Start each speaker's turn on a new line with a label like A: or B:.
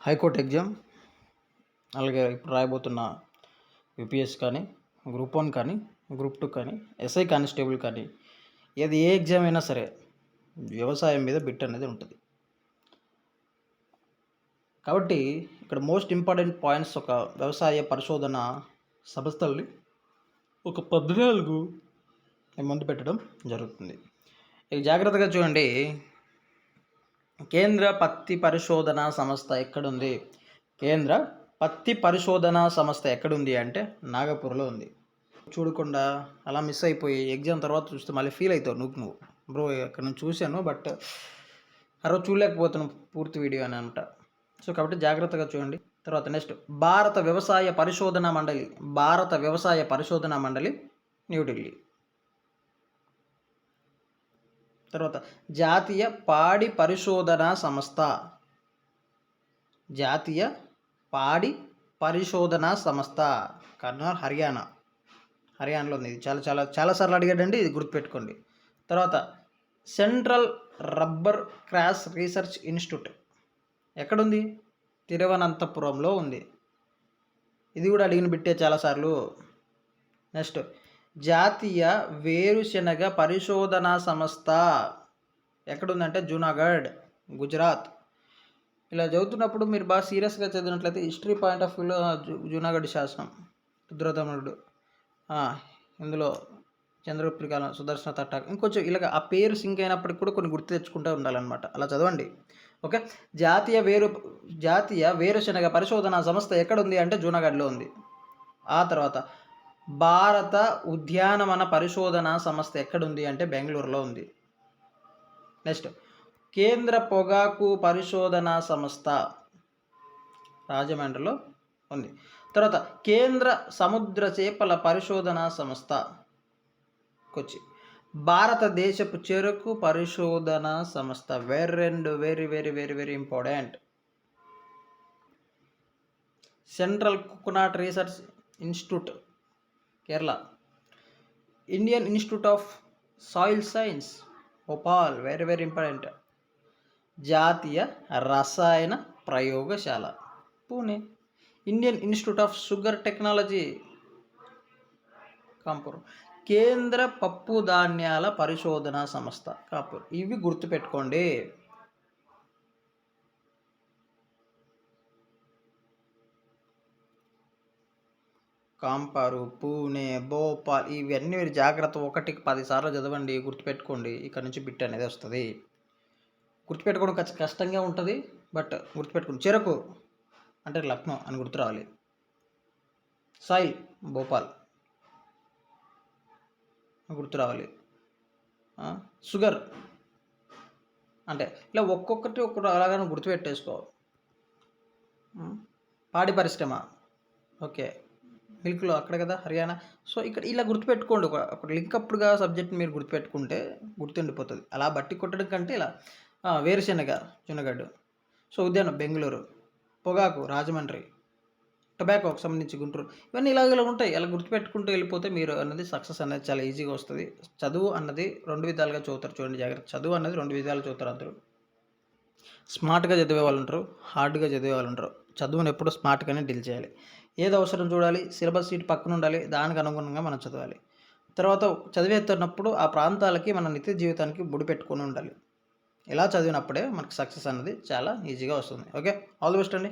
A: High court exam, అలాగే ఇప్పుడు రాయబోతున్న UPS కానీ, గ్రూప్ 1 కానీ, గ్రూప్ 2 కానీ, ఎస్ఐ కానిస్టేబుల్ కానీ, ఏ ఎగ్జామ్ అయినా సరే వ్యవసాయం మీద బిట్ అనేది ఉంటుంది. కాబట్టి ఇక్కడ మోస్ట్ ఇంపార్టెంట్ పాయింట్స్, ఒక వ్యవసాయ పరిశోధన సంస్థల్ని ఒక 14 ముందు పెట్టడం జరుగుతుంది. ఇక జాగ్రత్తగా చూడండి. కేంద్ర పత్తి పరిశోధన సంస్థ ఎక్కడుంది? కేంద్ర పత్తి పరిశోధన సంస్థ ఎక్కడుంది అంటే నాగపూర్లో ఉంది. చూడకుండా అలా మిస్ అయిపోయి ఎగ్జామ్ తర్వాత చూస్తే మళ్ళీ ఫీల్ అవుతావు నువ్వు బ్రో అక్కడ నేను చూశాను బట్ ఆ రోజు చూడలేకపోతున్నాను పూర్తి వీడియో అని అంట. సో కాబట్టి జాగ్రత్తగా చూడండి. తర్వాత నెక్స్ట్ భారత వ్యవసాయ పరిశోధన మండలి న్యూఢిల్లీ. తర్వాత జాతీయ పాడి పరిశోధన సంస్థ, జాతీయ పాడి పరిశోధన సంస్థ కర్నూలు, హర్యానాలో ఉంది. ఇది చాలాసార్లు అడిగాడండి, ఇది గుర్తుపెట్టుకోండి. తర్వాత central rubber cross research institute ఎక్కడుంది? తిరువనంతపురంలో ఉంది. ఇది కూడా అడిగిన బిట్టే చాలాసార్లు. నెక్స్ట్ జాతీయ వేరుశెనగ పరిశోధనా సంస్థ ఎక్కడుందంటే జూనాగఢ్, గుజరాత్. ఇలా చదువుతున్నప్పుడు మీరు బాగా సీరియస్గా చదివినట్లయితే హిస్టరీ పాయింట్ ఆఫ్ వ్యూలో జూనాగఢ్ శాసనం, రుద్రదమనుడు, ఇందులో చంద్రగుప్తుడి కాలం, సుదర్శన తట్టాక్, ఇంకొంచెం ఇలాగ ఆ పేరు సింక్ అయినప్పటికి కూడా కొన్ని గుర్తు తెచ్చుకుంటూ ఉండాలన్నమాట. అలా చదవండి. ఓకే. జాతీయ వేరుశెనగ పరిశోధనా సంస్థ ఎక్కడుంది అంటే జూనాగఢ్లో ఉంది. ఆ తర్వాత భారత ఉద్యానవన పరిశోధనా సంస్థ ఎక్కడుంది అంటే బెంగళూరులో ఉంది. నెక్స్ట్ కేంద్ర పొగాకు పరిశోధనా సంస్థ రాజమండ్రిలో ఉంది. తర్వాత కేంద్ర సముద్ర చేపల పరిశోధనా సంస్థ కొచ్చి. భారతదేశపు చెరకు పరిశోధనా సంస్థ very very very very important. Central coconut research institute Kerala. Indian institute of soil science Bhopal very very important. జాతీయ రసాయన ప్రయోగశాల Pune. Indian institute of sugar technology Kanpur. కేంద్ర పప్పు ధాన్యాల పరిశోధనా సంస్థ కాంపూర్. ఇవి గుర్తుపెట్టుకోండి. కాంపారు, పూణే, భోపాల్, ఇవన్నీ మీరు జాగ్రత్త 1కి 10 సార్లు చదవండి, గుర్తుపెట్టుకోండి. ఇక్కడ నుంచి బిట్ అనేది వస్తుంది. గుర్తుపెట్టుకోవడం కష్టంగా ఉంటుంది, బట్ గుర్తుపెట్టుకోండి. చెరకు అంటే లక్నో అని గుర్తు రావాలి. సాయిల్ భోపాల్ గుర్తు రావాలి. షుగర్ అంటే ఇలా ఒక్కొక్కటి అలాగని గుర్తుపెట్టేసుకో. పాడి పరిశ్రమ ఓకే, మిల్క్లో అక్కడ కదా హర్యానా. సో ఇక్కడ ఇలా గుర్తుపెట్టుకోండి. ఒక లింకప్డ్గా సబ్జెక్ట్ మీరు గుర్తుపెట్టుకుంటే గుర్తుండిపోతుంది. అలా బట్టి కొట్టడం కంటే ఇలా వేరుశెనగ జూనాగఢ్, సో ఉద్యానం బెంగళూరు, పొగాకు రాజమండ్రి, టొబాకోకి సంబంధించి గుంటూరు, ఇవన్నీ ఇలా ఉంటాయి. అలా గుర్తుపెట్టుకుంటూ వెళ్ళిపోతే మీరు అన్నది సక్సెస్ అనేది చాలా ఈజీగా వస్తుంది. చదువు అన్నది 2 విధాలుగా చదువుతారు. చూడండి జాగ్రత్త. చదువు అన్నది 2 విధాలు చదువుతారు అందరూ. స్మార్ట్గా చదివే వాళ్ళు ఉంటారు, హార్డ్గా చదివే వాళ్ళు ఉంటారు. చదువుని ఎప్పుడు స్మార్ట్గానే డీల్ చేయాలి. ఏది అవసరం చూడాలి, సిలబస్ షీట్ పక్కన ఉండాలి, దానికి అనుగుణంగా మనం చదవాలి. తర్వాత చదివేస్తున్నప్పుడు ఆ ప్రాంతాలకి మన నిత్య జీవితానికి ముడిపెట్టుకొని ఉండాలి. ఇలా చదివినప్పుడే మనకు సక్సెస్ అన్నది చాలా ఈజీగా వస్తుంది. ఓకే, ఆల్ ది బెస్ట్ అండి.